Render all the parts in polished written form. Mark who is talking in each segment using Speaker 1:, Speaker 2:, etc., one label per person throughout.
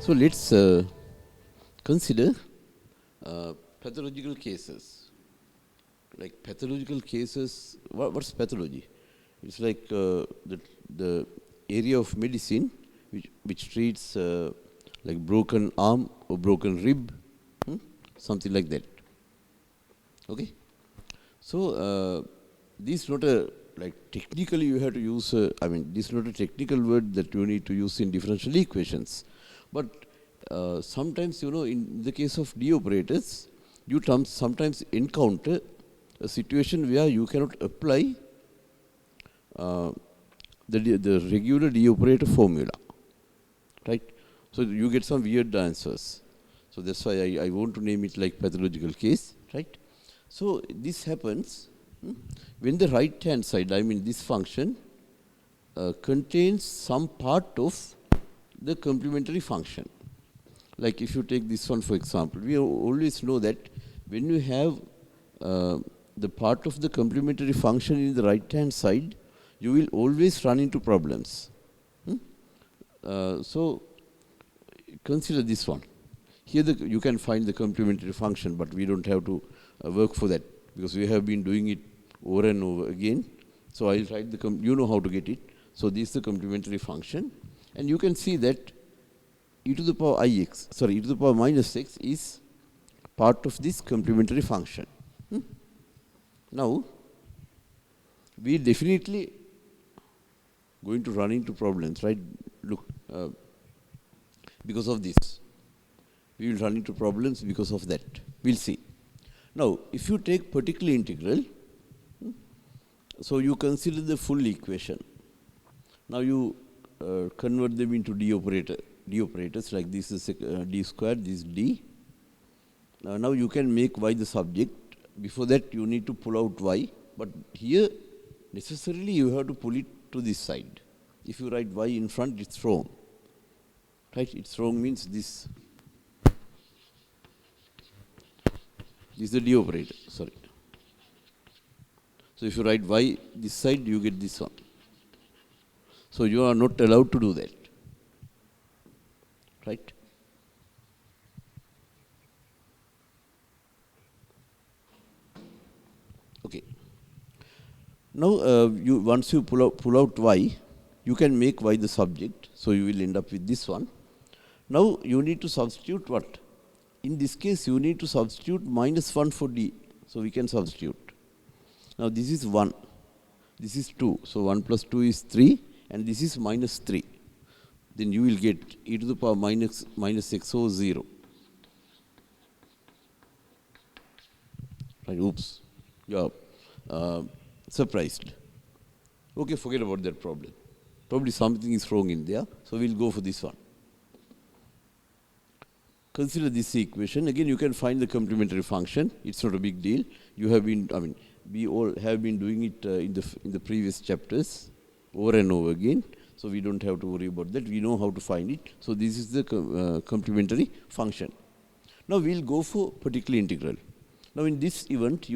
Speaker 1: So let's consider pathological cases. Like pathological cases, what's pathology? It's like the area of medicine which treats like broken arm or broken rib, something like that. Okay. So this is not a like technically you have to use. This is not a technical word that you need to use in differential equations, but sometimes in the case of D operators, you sometimes encounter a situation where you cannot apply the regular D operator formula, right? So you get some weird answers. So that's why I want to name it like pathological case, right? So this happens when the right hand side, this function, contains some part of the complementary function. Like if you take this one for example, we always know that when you have the part of the complementary function in the right hand side, you will always run into problems. So consider this one. Here you can find the complementary function, but we don't have to work for that because we have been doing it over and over again. So I'll write you know how to get it. So this is the complementary function, and you can see that e to the power minus x is part of this complementary function. Now we definitely going to run into problems, right? Look, because of this, we will run into problems because of that. We'll see. Now, if you take particular integral, so you consider the full equation. Now you convert them into D operators, like this is D squared, this is D. Now you can make y the subject. Before that, you need to pull out y, but here necessarily you have to pull it to this side. If you write y in front, it's wrong. Right? It's wrong means this. This is the D operator, sorry. So if you write y this side, you get this one. So you are not allowed to do that. Right? Okay. Now once you pull out y, you can make y the subject. So you will end up with this one. Now you need to substitute what? In this case, you need to substitute -1 for D. So we can substitute. Now this is 1. This is 2. So 1 plus 2 is 3. And this is -3. Then you will get e to the power minus x over 0. Right, oops. You are surprised. Okay, forget about that problem. Probably something is wrong in there. So we'll go for this one. Consider this equation. Again, you can find the complementary function. It's not a big deal. You have been, we all have been doing it in the previous chapters over and over again. So we don't have to worry about that. We know how to find it. So this is the complementary function. Now we'll go for particular integral. Now in this event,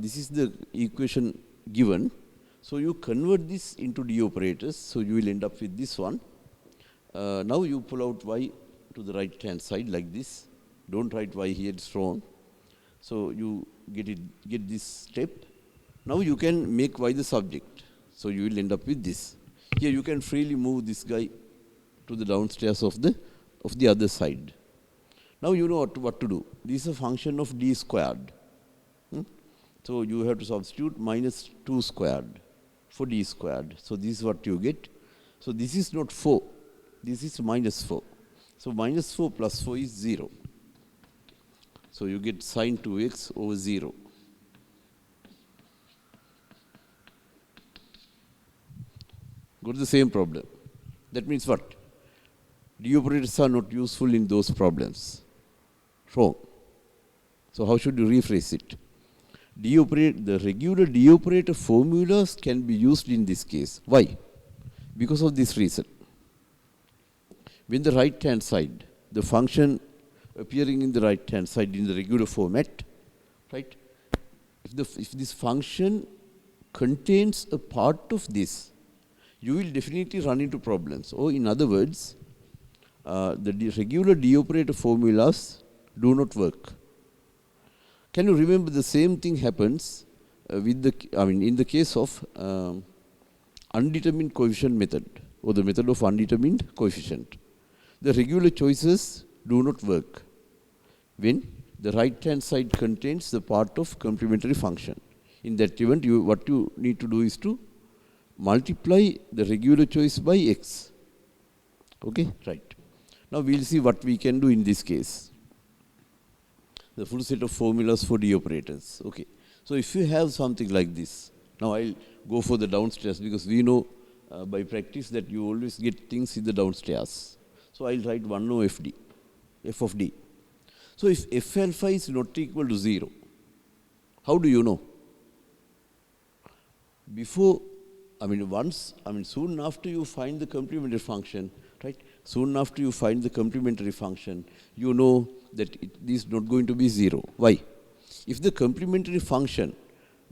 Speaker 1: this is the equation given. So you convert this into D operators. So you will end up with this one. Now you pull out y to the right hand side like this. Don't write y here, it's wrong. So you get this step. Now you can make y the subject. So you will end up with this. Here you can freely move this guy to the downstairs of the other side. Now you know what to do. This is a function of D squared. So you have to substitute -2 squared for D squared. So this is what you get. So this is not 4. This is -4. So -4 plus 4 is 0. So you get sine 2x over 0. Got the same problem. That means what? D operators are not useful in those problems. Wrong. So how should you rephrase it? The regular D operator formulas can be used in this case. Why? Because of this reason. When the right hand side, the function appearing in the right hand side in the regular format, right? If this function contains a part of this, you will definitely run into problems. Or in other words, the regular D operator formulas do not work. Can you remember the same thing happens with in the case of undetermined coefficient method or the method of undetermined coefficient. The regular choices do not work when the right hand side contains the part of complementary function. In that event, what you need to do is to multiply the regular choice by x. Okay, right. Now we will see what we can do in this case. The full set of formulas for D operators. Okay. So if you have something like this, now I'll go for the downstairs because we know by practice that you always get things in the downstairs. So I'll write 1 over FD, f of D. So if f alpha is not equal to 0, how do you know? Soon after you find the complementary function, right? Soon after you find the complementary function, you know that it is not going to be 0. Why? If the complementary function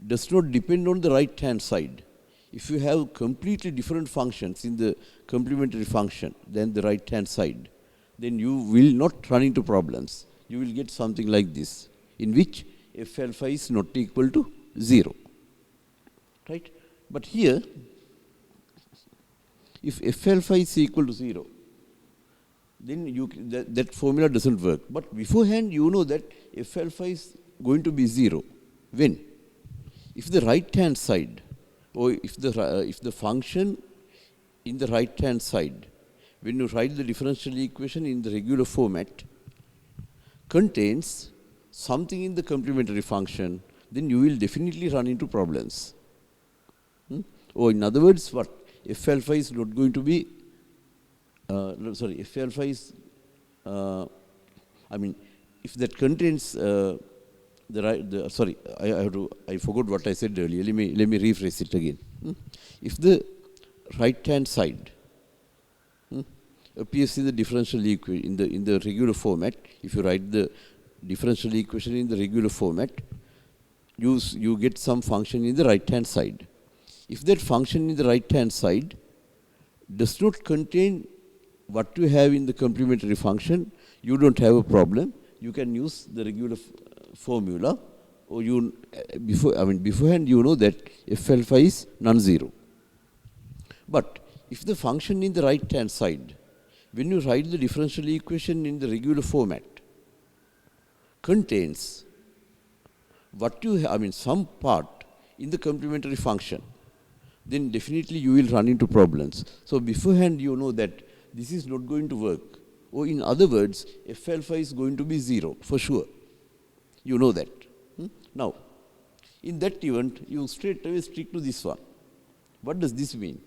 Speaker 1: does not depend on the right hand side, if you have completely different functions in the complementary function than the right hand side, then you will not run into problems. You will get something like this, in which f alpha is not equal to 0. Right? But here, if f alpha is equal to 0, then that formula doesn't work. But beforehand, you know that f alpha is going to be 0. When? If the right hand side, or if the function in the right hand side, when you write the differential equation in the regular format, contains something in the complementary function, then you will definitely run into problems. Or in other words, what? F alpha is not going to be, f alpha is, if that contains I forgot what I said earlier. Let me rephrase it again. If the right hand side appears in the differential equation in the regular format, if you write the differential equation in the regular format, you get some function in the right hand side. If that function in the right hand side does not contain what you have in the complementary function, you don't have a problem. You can use the regular formula, or beforehand you know that f alpha is non-zero. But if the function in the right hand side, when you write the differential equation in the regular format, contains what you have, some part in the complementary function, then definitely you will run into problems. So beforehand you know that this is not going to work. Or in other words, f alpha is going to be 0 for sure. You know that. Now, in that event, you straight away stick to this one. What does this mean?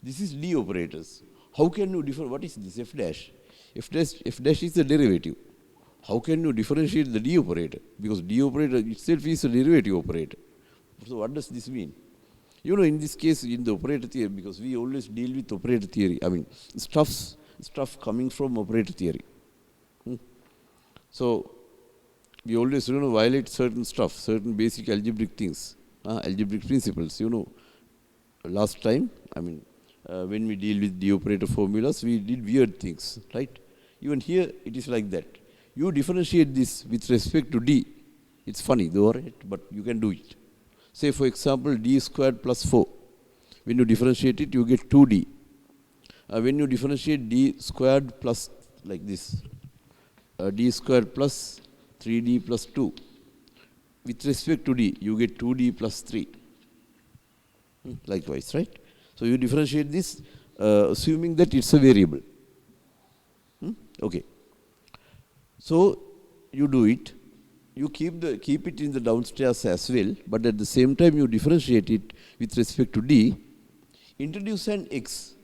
Speaker 1: This is D operators. How can you differ? What is this? F dash. F dash is a derivative. How can you differentiate the D operator? Because D operator itself is a derivative operator. So what does this mean? You know, in this case, in the operator theory, because we always deal with operator theory, stuff coming from operator theory. So, we always violate certain stuff, certain basic algebraic things, algebraic principles. Last time, when we deal with D operator formulas, we did weird things, right? Even here, it is like that. You differentiate this with respect to D. It's funny though, right? But you can do it. Say, for example, D squared plus 4. When you differentiate it, you get 2D. When you differentiate D squared plus, like this, D squared plus 3D plus 2. With respect to D, you get 2D plus 3. Likewise, right? So you differentiate this, assuming that it's a variable. Okay. So you do it. You keep it in the downstairs as well, but at the same time you differentiate it with respect to D. Introduce an x.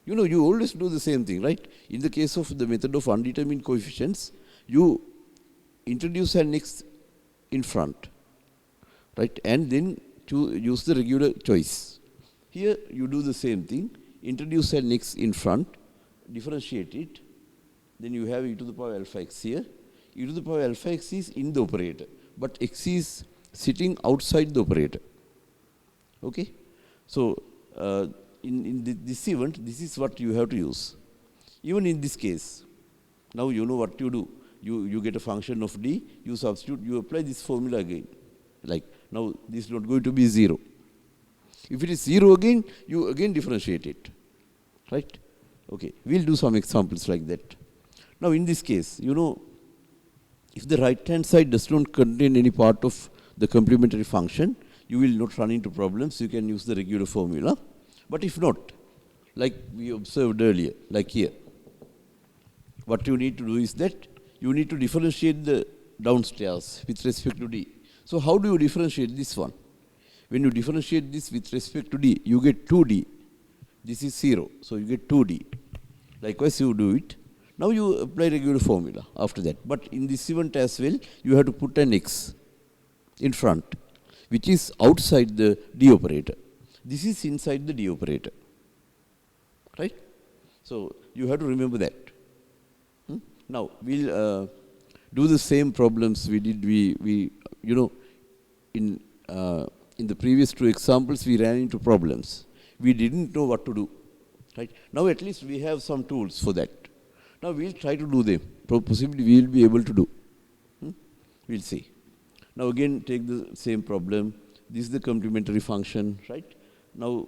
Speaker 1: You always do the same thing, right? In the case of the method of undetermined coefficients, you introduce an x in front, right? And then use the regular choice. Here you do the same thing. Introduce an x in front, differentiate it. Then you have e to the power alpha x here. E to the power alpha x is in the operator, but x is sitting outside the operator. Okay? So, in this event, this is what you have to use. Even in this case, Now you know what you do. You get a function of d, you substitute, you apply this formula again. Like, now this is not going to be 0. If it is 0 again, you again differentiate it. Right? Okay, we'll do some examples like that. Now in this case, if the right hand side does not contain any part of the complementary function, you will not run into problems. You can use the regular formula. But if not, like we observed earlier, like here, what you need to do is that you need to differentiate the downstairs with respect to d. So how do you differentiate this one? When you differentiate this with respect to d, you get 2d. This is 0, so you get 2d. Likewise, you do it. Now you apply regular formula after that. But in this event as well, you have to put an x in front, which is outside the d operator. This is inside the d operator. Right? So you have to remember that. Now we'll do the same problems we did. In the previous two examples, we ran into problems. We didn't know what to do. Right? Now at least we have some tools for that. Now we'll try to do them. Possibly we will be able to do. We'll see. Now again, take the same problem. This is the complementary function, right? Now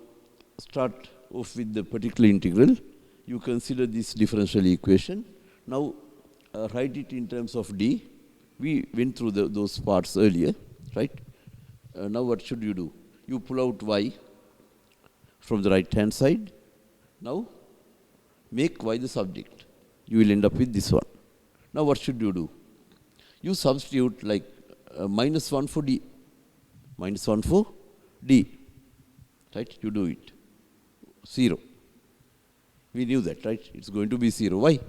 Speaker 1: start off with the particular integral. You consider this differential equation. Now write it in terms of d. We went through those parts earlier, right? Now what should you do? You pull out y from the right hand side. Now make y the subject. You will end up with this one. Now what should you do? You substitute like -1 for d. -1 for d. Right? You do it. 0. We knew that, right? It's going to be 0. Why?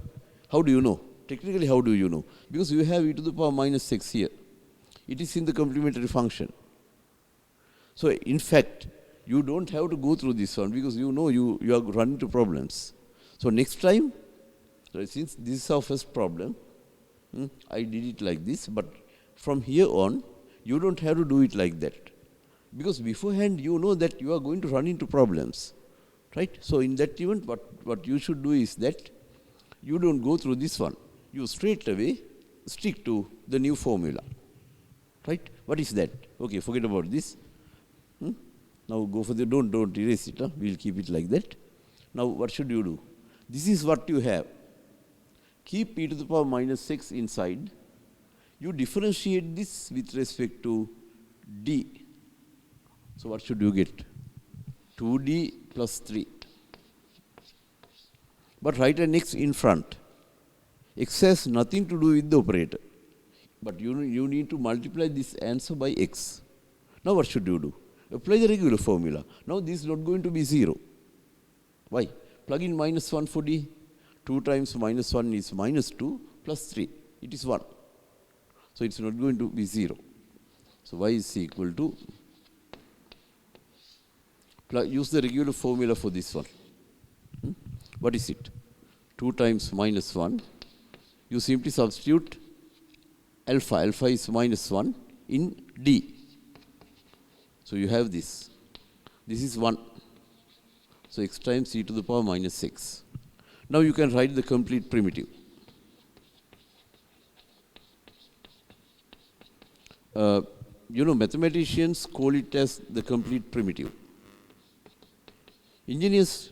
Speaker 1: How do you know? Technically, how do you know? Because you have e to the power -6 here. It is in the complementary function. So in fact, you don't have to go through this one because you know you are running into problems. So next time, since this is our first problem, I did it like this, but from here on, you don't have to do it like that. Because beforehand, you know that you are going to run into problems. Right? So in that event, what you should do is that you don't go through this one. You straight away stick to the new formula. Right? What is that? Okay, forget about this. Now go for the, don't erase it. We'll keep it like that. Now what should you do? This is what you have. Keep e to the power -6 inside. You differentiate this with respect to d. So what should you get? 2d plus 3. But write an x in front. X has nothing to do with the operator. But you need to multiply this answer by x. Now what should you do? Apply the regular formula. Now this is not going to be 0. Why? Plug in -1 for d. 2 times -1 is -2 plus 3. It is 1. So it's not going to be 0. So y is equal to, use the regular formula for this one. What is it? 2 times -1. You simply substitute alpha. Alpha is -1 in d. So you have this. This is 1. So x times e to the power -6. Now you can write the complete primitive. Mathematicians call it as the complete primitive. Engineers,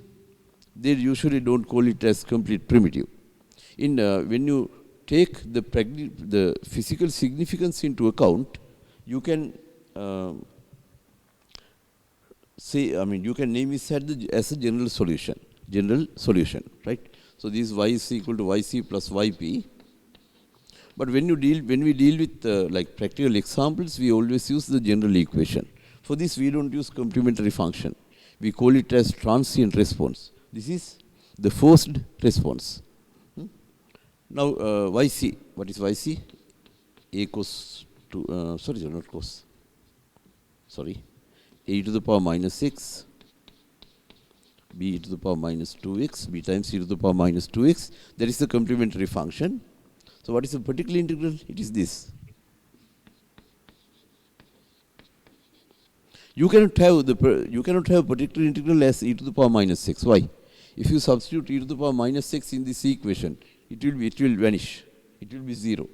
Speaker 1: they usually don't call it as complete primitive. When you take the physical significance into account, you can you can name it as a general solution, right? So this y is equal to yc plus yp. But when we deal with practical examples, we always use the general equation. For this, we don't use complementary function. We call it as transient response. This is the forced response. Now yc, what is yc? A cos to not cos. A to the power -6, b to the power -2x, b times e to the power -2x. That is the complementary function. So what is the particular integral? It is this. You cannot have particular integral as e to the power -6. Why? If you substitute e to the power -6 in this equation, it will vanish. It will be 0.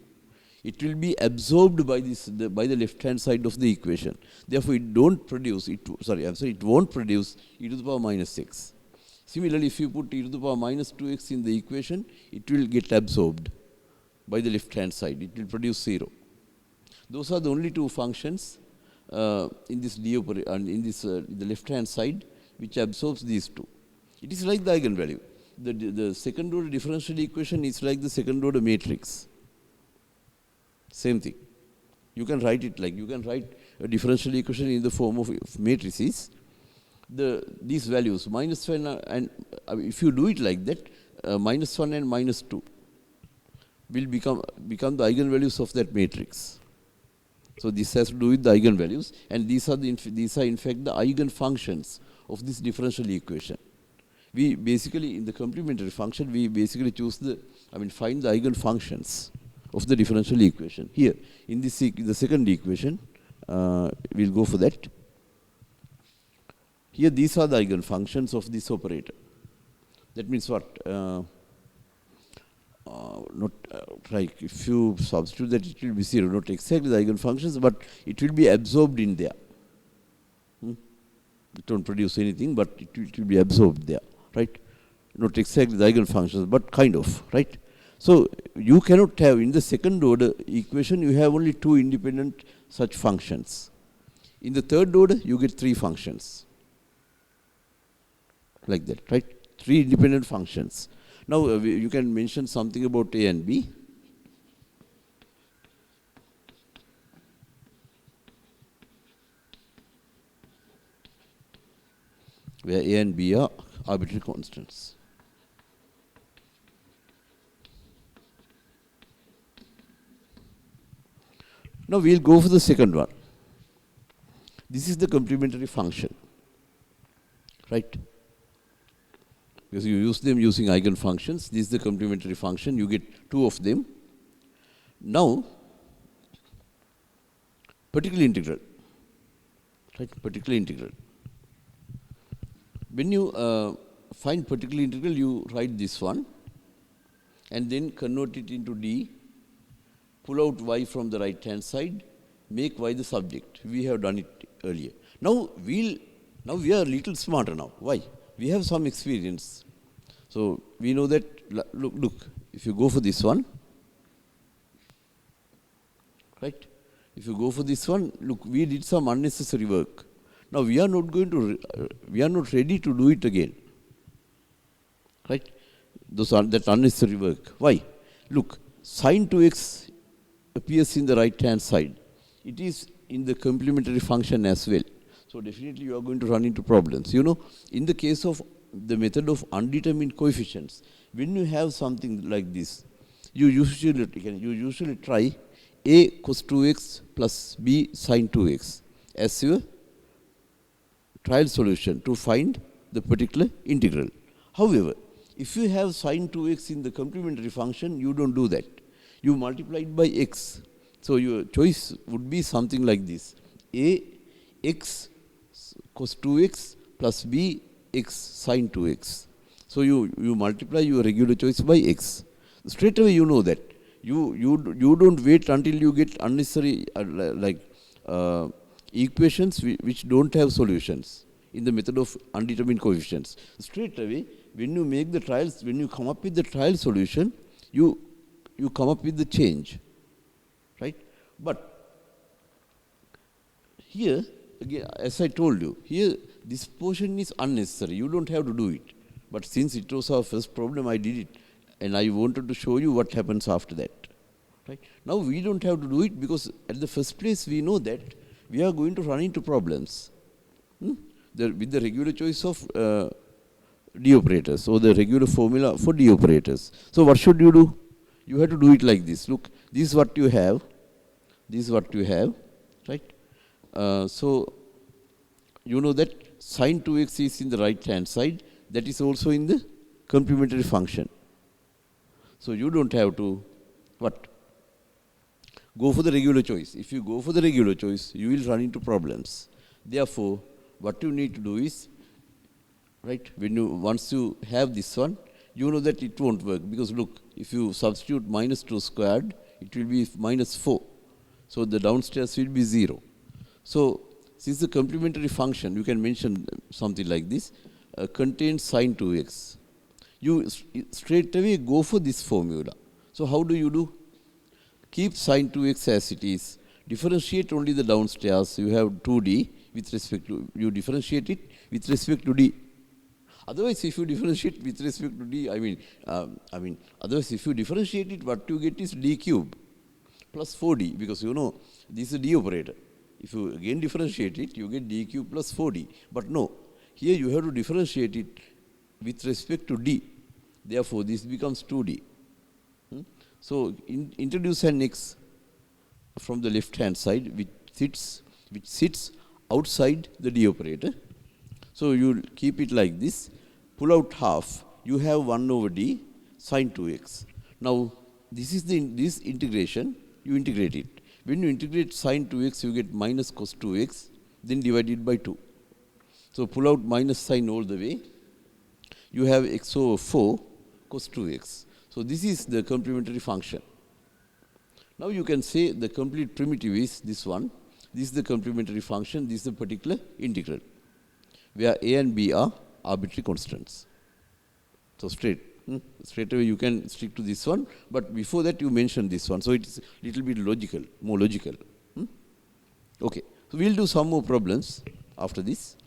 Speaker 1: It will be absorbed by by the left hand side of the equation. Therefore, it won't produce e to the power minus x. Similarly, if you put e to the power minus 2x in the equation, it will get absorbed by the left hand side. It will produce 0. Those are the only two functions in this the left hand side which absorbs these two. It is like the eigenvalue. The second order differential equation is like the second order matrix. Same thing. You can write it like, you can write a differential equation in the form of matrices. These values, minus 1 and if you do it like that, minus 1 and minus 2 will become the eigenvalues of that matrix. So this has to do with the eigenvalues, and these are in fact the eigenfunctions of this differential equation. We basically, in the complementary function, we basically find the eigenfunctions of the differential equation. Here, in the second equation, we'll go for that. Here, these are the eigenfunctions of this operator. That means what? Like if you substitute that, it will be 0, not exactly the eigenfunctions, but it will be absorbed in there. It won't produce anything, but it will be absorbed there, right? Not exactly the eigenfunctions, but kind of, right? So you cannot have, in the second order equation, you have only 2 independent such functions. In the third order, you get 3 functions. Like that, right? 3 independent functions. Now, you can mention something about A and B. Where A and B are arbitrary constants. Now, we'll go for the second one. This is the complementary function, right? Because you use them using eigenfunctions. This is the complementary function. You get 2 of them. Now, particular integral, right? Particular integral. When you find particular integral, you write this one and then convert it into d, pull out y from the right hand side, make y the subject. We have done it earlier. Now we are a little smarter now. Why? We have some experience. So we know that, look, if you go for this one, right? If you go for this one, look, we did some unnecessary work. Now we are not ready to do it again, right? That unnecessary work. Why? Look, sine 2x appears in the right hand side. It is in the complementary function as well. So definitely you are going to run into problems. You know, in the case of the method of undetermined coefficients, when you have something like this, you usually try a cos 2x plus b sin 2x as your trial solution to find the particular integral. However, if you have sin 2x in the complementary function, you don't do that. You multiply it by x. So your choice would be something like this: a x cos 2x plus b x sin 2x. So you multiply your regular choice by x. Straight away you know that. You don't wait until you get unnecessary equations which don't have solutions in the method of undetermined coefficients. Straight away, when you make the trials, when you come up with the trial solution, you come up with the change, right? But here, again, as I told you, here this portion is unnecessary. You don't have to do it. But since it was our first problem, I did it. And I wanted to show you what happens after that. Right? Now we don't have to do it because at the first place we know that we are going to run into problems with the regular choice of D operators or the regular formula for D operators. So what should you do? You have to do it like this. Look, this is what you have. This is what you have. Right? So you know that sin 2x is in the right hand side. That is also in the complementary function. So you don't have to what? Go for the regular choice. If you go for the regular choice, you will run into problems. Therefore, what you need to do is, right, once you have this one, you know that it won't work because look, if you substitute minus 2 squared, it will be minus 4. So the downstairs will be 0. So since the complementary function, you can mention something like this, contains sine 2x. You straight away go for this formula. So how do you do? Keep sine 2x as it is. Differentiate only the downstairs. You have 2d with respect to, you differentiate it with respect to d. Otherwise, if you differentiate with respect to d, otherwise if you differentiate it, what you get is d cube plus 4d, because you know this is a d operator. If you again differentiate it, you get d cube plus 4d. But no, here you have to differentiate it with respect to d. Therefore, this becomes 2d. So introduce an x from the left hand side which sits outside the d operator. So you keep it like this. Pull out half. You have 1 over d sine 2x. Now this is this integration. You integrate it. When you integrate sine 2x, you get minus cos 2x, then divided by 2. So pull out minus sine all the way. You have x over 4 cos 2x. So this is the complementary function. Now you can say the complete primitive is this one. This is the complementary function. This is the particular integral, where a and b are arbitrary constants. So straight away you can stick to this one, but before that you mention this one. So it is a little bit logical, more logical. Okay, so we'll do some more problems after this.